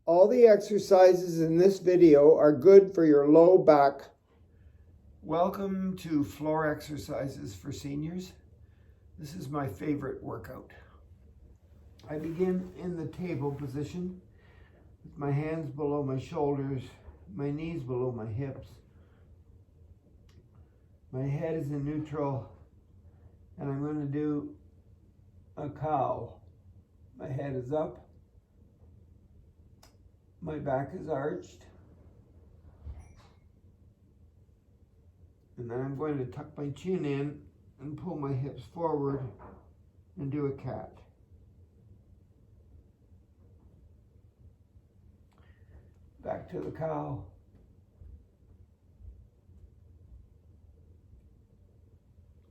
All the exercises in this video are good for your low back. Welcome to floor exercises for seniors. This is my favorite workout. I begin in the table position with my hands below my shoulders, my knees below my hips. My head is in neutral, and I'm going to do a cow. My head is up. My back is arched. And then I'm going to tuck my chin in and pull my hips forward and do a cat. Back to the cow.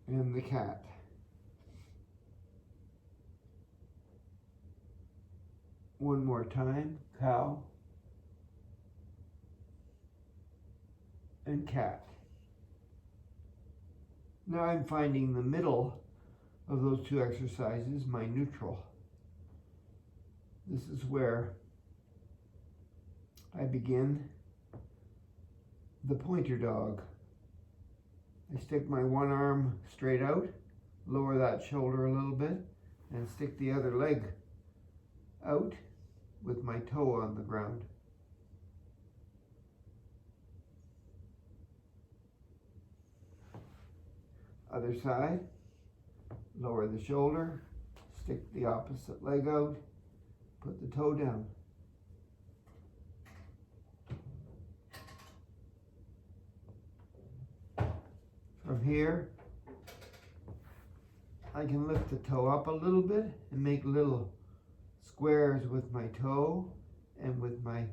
And the cat. One more time, cow. And cat. Now I'm finding the middle of those two exercises, my neutral. This is where I begin the pointer dog. I stick my one arm straight out, lower that shoulder a little bit, and stick the other leg out with my toe on the ground. Other side, lower the shoulder, stick the opposite leg out, put the toe down. From here, I can lift the toe up a little bit and make little squares with my toe and with my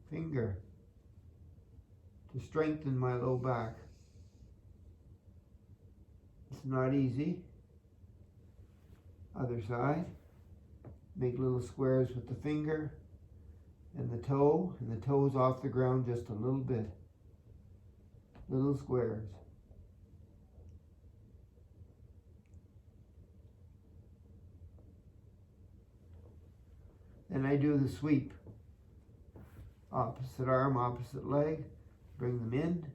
finger to strengthen my low back. It's not easy. Other side. Make little squares with the finger and the toe is off the ground just a little bit. Little squares. Then I do the sweep. Opposite arm, opposite leg. Bring them in.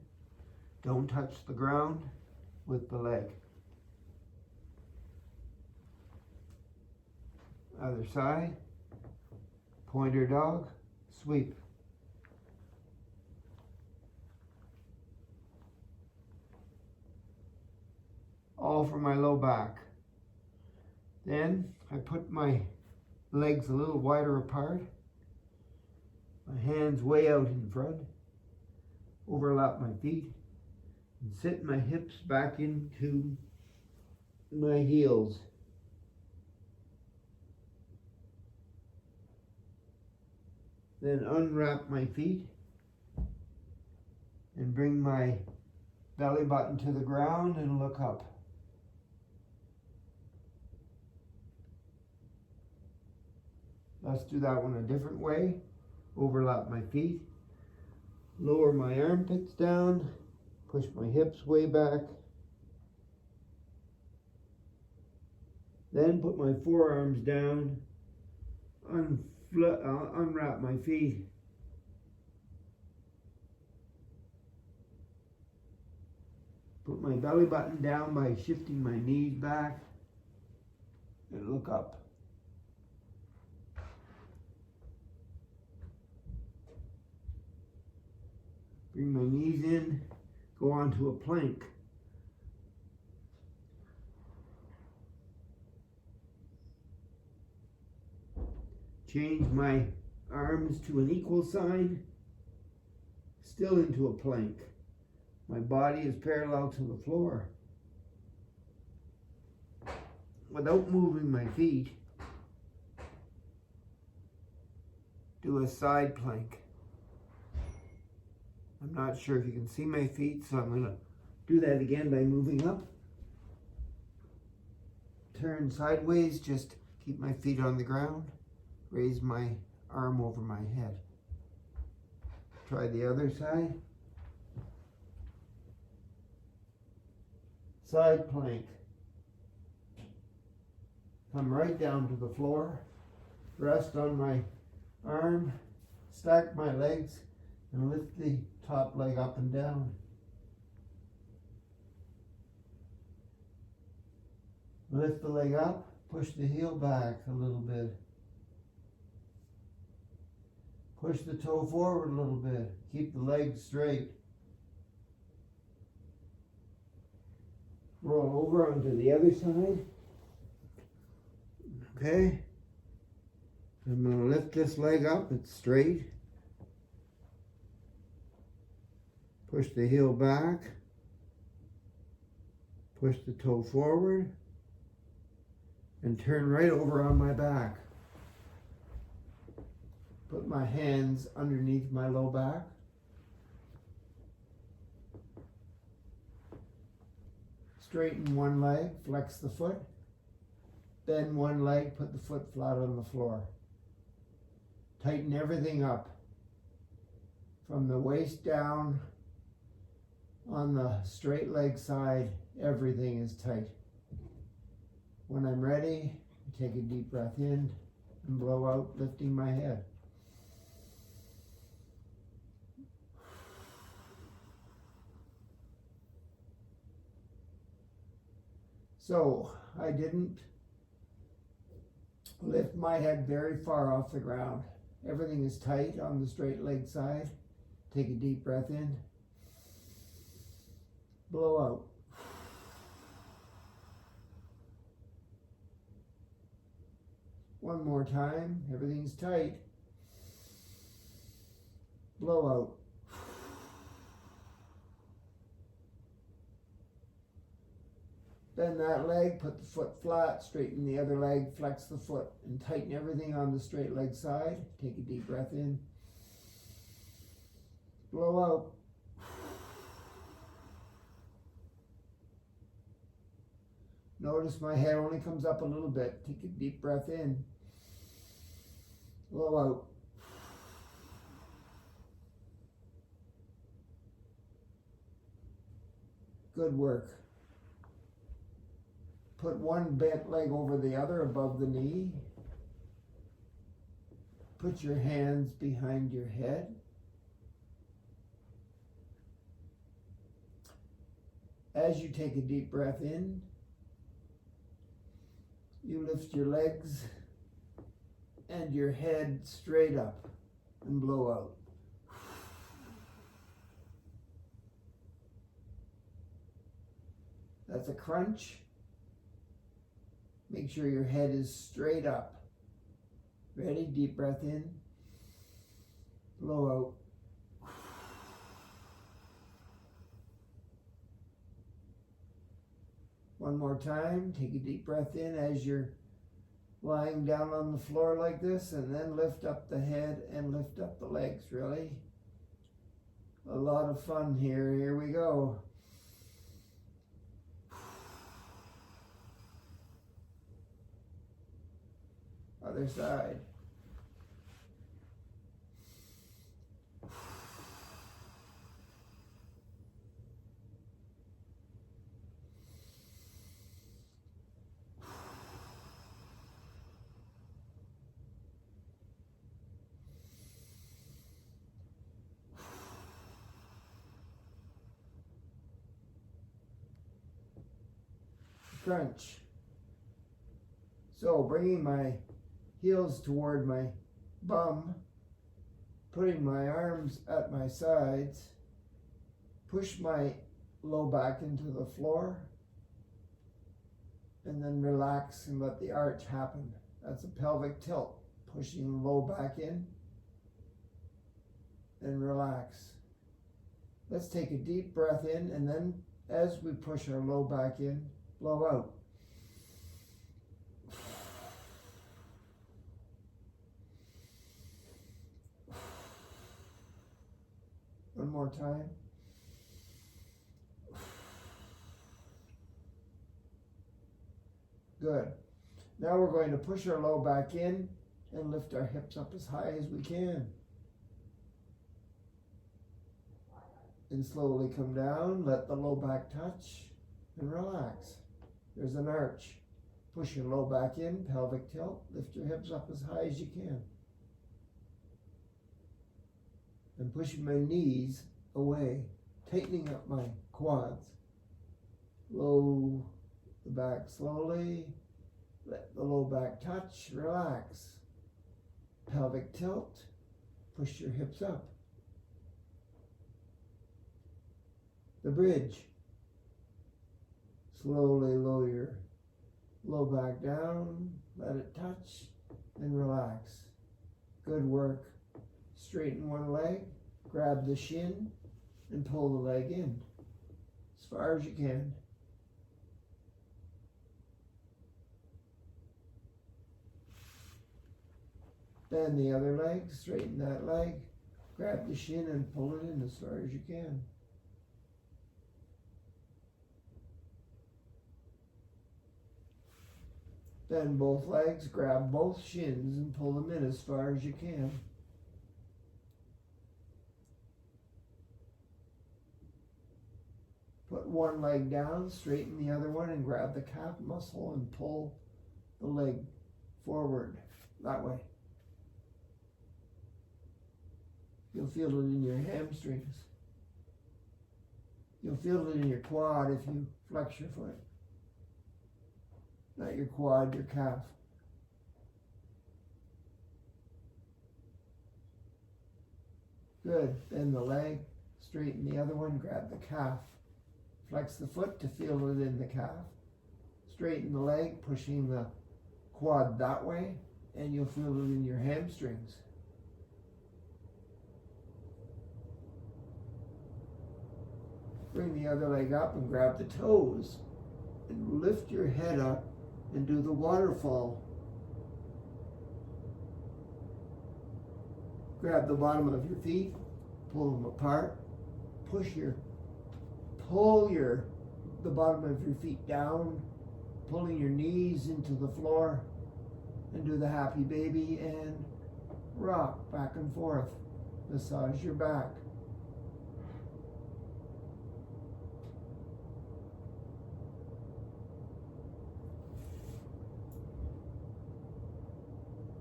Don't touch the ground with the leg. Other side, pointer dog, sweep. All for my low back. Then I put my legs a little wider apart, my hands way out in front, overlap my feet, and sit my hips back into my heels. Then unwrap my feet and bring my belly button to the ground and look up. Let's do that one a different way. Overlap my feet, lower my armpits down, push my hips way back. Then put my forearms down, unwrap my feet. Put my belly button down by shifting my knees back and look up. Bring my knees in, go onto a plank. Change my arms to an equal sign, still into a plank. My body is parallel to the floor. Without moving my feet, do a side plank. I'm not sure if you can see my feet, so I'm going to do that again by moving up. Turn sideways, just keep my feet on the ground. Raise my arm over my head. Try the other side. Side plank. Come right down to the floor. Rest on my arm. stack my legs and lift the top leg up and down. Lift the leg up, push the heel back a little bit. Push the toe forward a little bit. Keep the leg straight. Roll over onto the other side. Okay. I'm going to lift this leg up. It's straight. Push the heel back. Push the toe forward. And turn right over on my back. Put my hands underneath my low back. Straighten one leg, flex the foot. Bend one leg, put the foot flat on the floor. Tighten everything up. From the waist down, on the straight leg side, everything is tight. When I'm ready, take a deep breath in and blow out, lifting my head. So I didn't lift my head very far off the ground. Everything is tight on the straight leg side. Take a deep breath in. Blow out. One more time. Everything's tight. Blow out. Bend that leg, put the foot flat, straighten the other leg, flex the foot, and tighten everything on the straight leg side. Take a deep breath in. Blow out. Notice my head only comes up a little bit. Take a deep breath in. Blow out. Good work. Put one bent leg over the other above the knee. Put your hands behind your head. As you take a deep breath in, you lift your legs and your head straight up and blow out. That's a crunch. Make sure your head is straight up. Ready? Deep breath in. Blow out. One more time. Take a deep breath in as you're lying down on the floor like this, and then lift up the head and lift up the legs. Really? A lot of fun here. Here we go. Other side. Crunch. So bringing my heels toward my bum, putting my arms at my sides, push my low back into the floor, and then relax and let the arch happen. That's a pelvic tilt, pushing the low back in and relax. Let's take a deep breath in, and then as we push our low back in, blow out. One more time. Good. Now we're going to push our low back in and lift our hips up as high as we can. And slowly come down, let the low back touch, and relax. There's an arch. Push your low back in, pelvic tilt, lift your hips up as high as you can. and pushing my knees away, tightening up my quads. Low the back slowly, let the low back touch, relax. Pelvic tilt, push your hips up. The bridge. Slowly lower your low back down, let it touch, and relax. Good work. Straighten one leg, grab the shin, and pull the leg in as far as you can. Bend the other leg, straighten that leg, grab the shin and pull it in as far as you can. Bend both legs, grab both shins and pull them in as far as you can. Put one leg down, straighten the other one, and grab the calf muscle and pull the leg forward that way. You'll feel it in your hamstrings. You'll feel it in your quad if you flex your foot. Not your quad, your calf. Good. Bend the leg, straighten the other one, grab the calf. Flex the foot to feel it in the calf. Straighten the leg, pushing the quad that way, and you'll feel it in your hamstrings. Bring the other leg up and grab the toes and lift your head up and do the waterfall. Grab the bottom of your feet, pull them apart, pull the bottom of your feet down, pulling your knees into the floor, and do the happy baby and rock back and forth. Massage your back.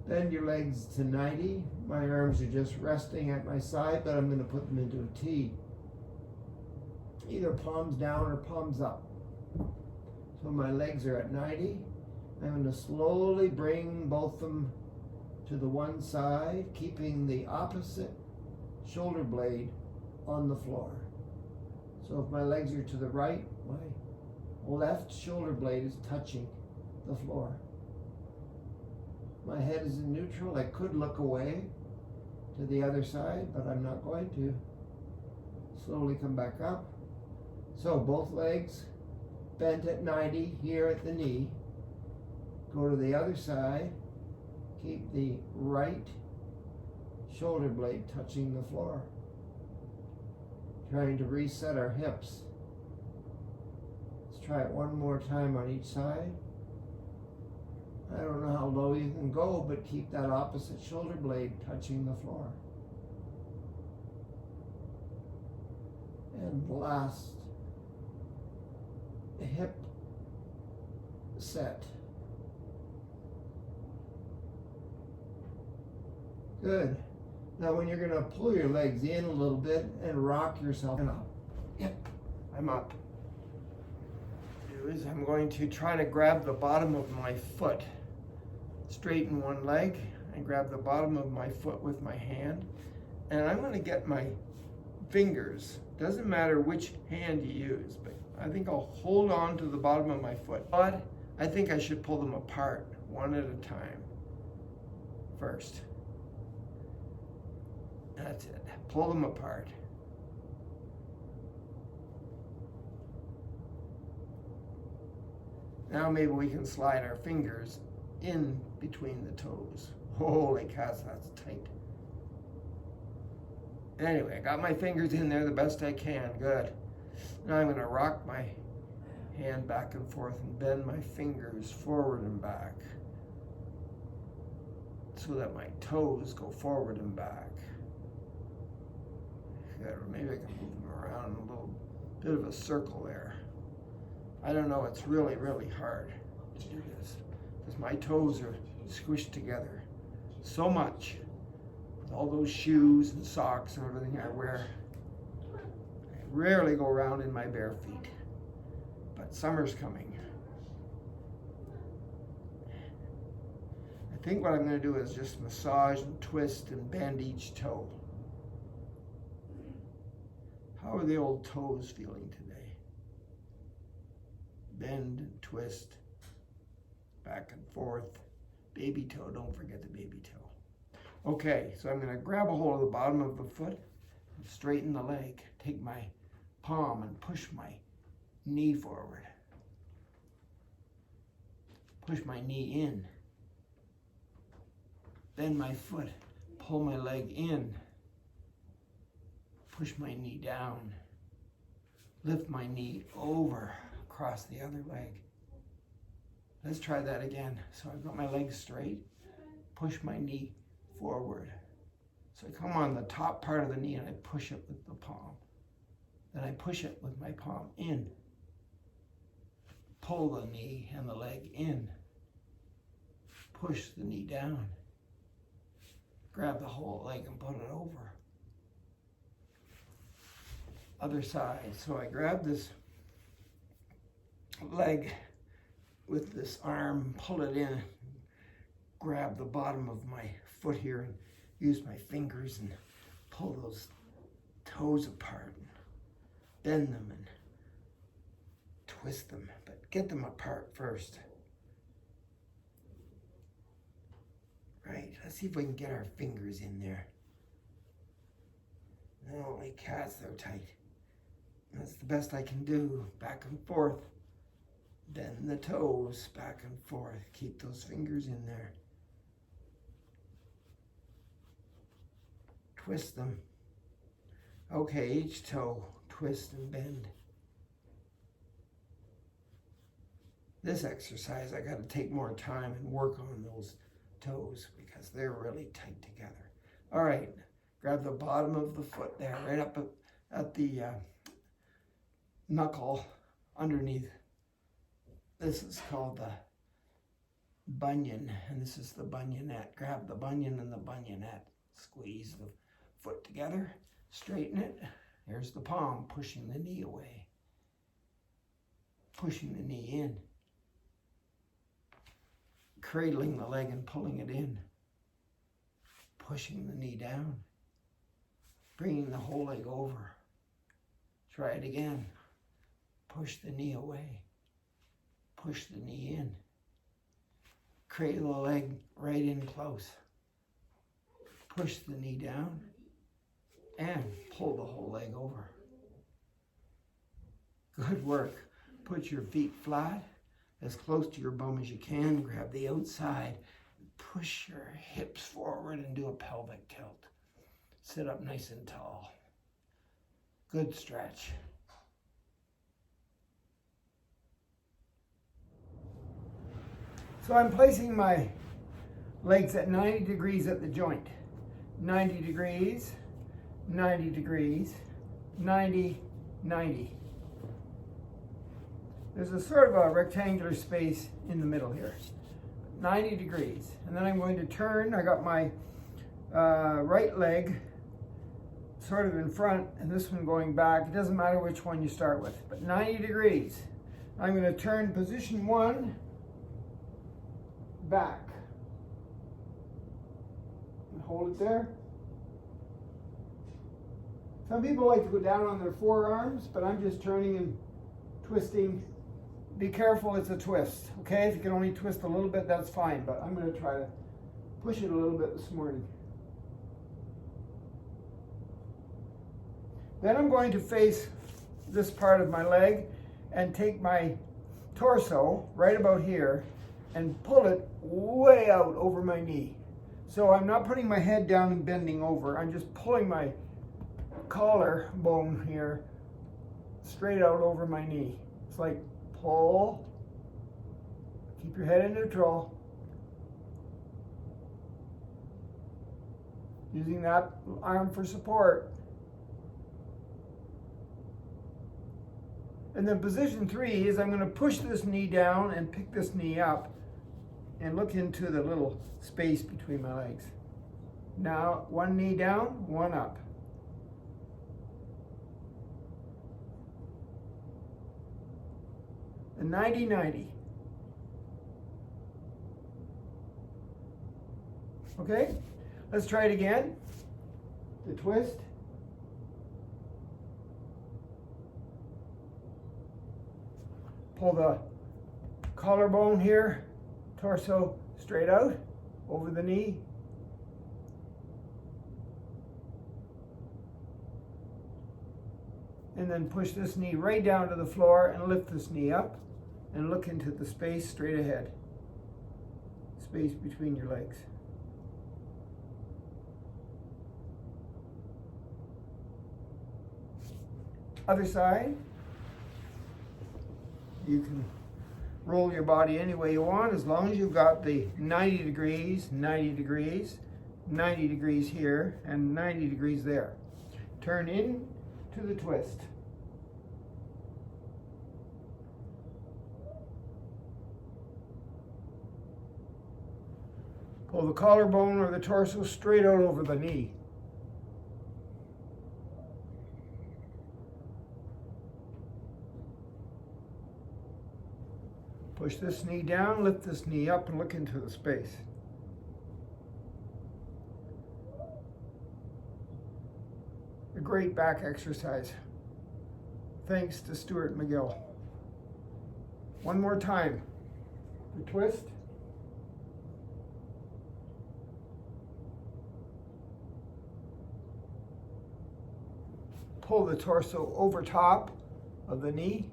Bend your legs to 90. My arms are just resting at my side, but I'm going to put them into a T. Either palms down or palms up. So my legs are at 90. I'm going to slowly bring both of them to the one side, keeping the opposite shoulder blade on the floor. So if my legs are to the right, my left shoulder blade is touching the floor. My head is in neutral. I could look away to the other side, but I'm not going to. Slowly come back up. So both legs bent at 90 here at the knee. Go to the other side. Keep the right shoulder blade touching the floor. Trying to reset our hips. Let's try it one more time on each side. I don't know how low you can go, but keep that opposite shoulder blade touching the floor. And last hip set. Good. Now when you're going to pull your legs in a little bit and rock yourself up. Yep, I'm up. Is I'm going to try to grab the bottom of my foot. Straighten one leg and grab the bottom of my foot with my hand. And I'm going to get my fingers. Doesn't matter which hand you use, but I think I'll hold on to the bottom of my foot. But I think I should pull them apart one at a time first. That's it. Pull them apart. Now maybe we can slide our fingers in between the toes. Holy cats, that's tight. Anyway, I got my fingers in there the best I can. Good. Now I'm going to rock my hand back and forth and bend my fingers forward and back so that my toes go forward and back. Good. Or maybe I can move them around a little bit of a circle there. I don't know, it's really, really hard to do this because my toes are squished together so much. with all those shoes and socks and everything I wear. I rarely go around in my bare feet, but summer's coming. I think what I'm going to do is just massage and twist and bend each toe. How are the old toes feeling today? Bend and twist, back and forth. Baby toe, don't forget the baby toe. Okay, so I'm going to grab a hold of the bottom of the foot and straighten the leg. Take my palm and push my knee forward. Push my knee in. Bend my foot, pull my leg in. Push my knee down. Lift my knee over across the other leg. Let's try that again. So I've got my legs straight. Push my knee forward. So I come on the top part of the knee and I push it with the palm. Then I push it with my palm in. Pull the knee and the leg in. Push the knee down. Grab the whole leg and put it over. Other side. So I grab this leg with this arm, pull it in, grab the bottom of my foot here and use my fingers and pull those toes apart and bend them and twist them, but get them apart first. Right, let's see if we can get our fingers in there. No, my cats, they're tight. That's the best I can do. Back and forth. Bend the toes back and forth. Keep those fingers in there. Twist them. Okay, each toe, twist and bend. This exercise, I got to take more time and work on those toes because they're really tight together. All right, grab the bottom of the foot there, right up at the knuckle underneath. This is called the bunion, and this is the bunionette. Grab the bunion and the bunionette. Squeeze the foot together, straighten it. Here's the palm, pushing the knee away. Pushing the knee in. Cradling the leg and pulling it in. Pushing the knee down. Bringing the whole leg over. Try it again. Push the knee away. Push the knee in. Cradle the leg right in close. Push the knee down and pull the whole leg over. Good work. Put your feet flat, as close to your bum as you can. Grab the outside. Push your hips forward and do a pelvic tilt. Sit up nice and tall. Good stretch. So I'm placing my legs at 90 degrees at the joint. 90 degrees, 90 degrees, 90, 90. There's a sort of a rectangular space in the middle here. 90 degrees. And then I'm going to turn. I got my right leg sort of in front and this one going back. It doesn't matter which one you start with, but 90 degrees. I'm going to turn position 1 back. And hold it there. Some people like to go down on their forearms, but I'm just turning and twisting. Be careful, it's a twist, okay? If you can only twist a little bit, that's fine, but I'm going to try to push it a little bit this morning. Then I'm going to face this part of my leg and take my torso right about here and pull it way out over my knee. So I'm not putting my head down and bending over. I'm just pulling my collar bone here straight out over my knee. It's like pull, keep your head in neutral. Using that arm for support. And then position 3 is I'm going to push this knee down and pick this knee up and look into the little space between my legs. Now, one knee down, one up. The 90-90. Okay, let's try it again. The twist. Pull the collarbone here, torso straight out, over the knee. And then push this knee right down to the floor and lift this knee up and look into the space straight ahead. Space between your legs. Other side. You can roll your body any way you want as long as you've got the 90 degrees, 90 degrees, 90 degrees here, and 90 degrees there. Turn in to the twist. Pull the collarbone or the torso straight out over the knee. Push this knee down, lift this knee up, and look into the space. A great back exercise. Thanks to Stuart McGill. One more time. The twist. Pull the torso over top of the knee.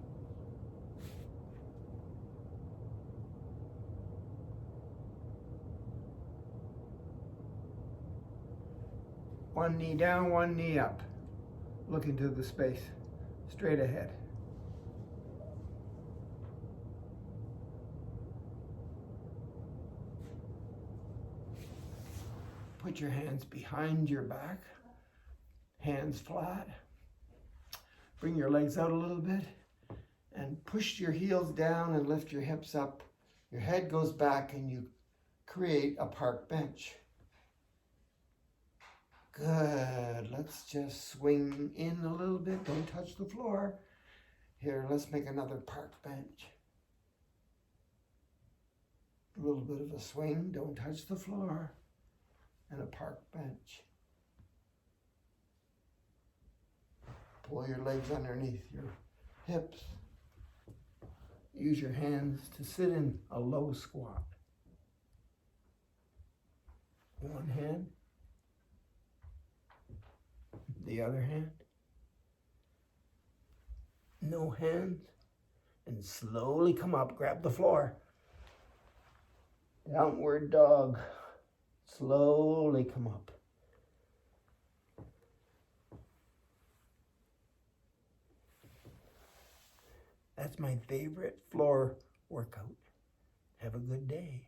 One knee down, one knee up. Look into the space, straight ahead. Put your hands behind your back, hands flat. Bring your legs out a little bit and push your heels down and lift your hips up. Your head goes back and you create a park bench. Good. Let's just swing in a little bit. Don't touch the floor. Here, let's make another park bench. A little bit of a swing. Don't touch the floor. And a park bench. Pull your legs underneath your hips. Use your hands to sit in a low squat. One hand. The other hand. No hands. And slowly come up, grab the floor. Downward dog. Slowly come up. That's my favorite floor workout. Have a good day.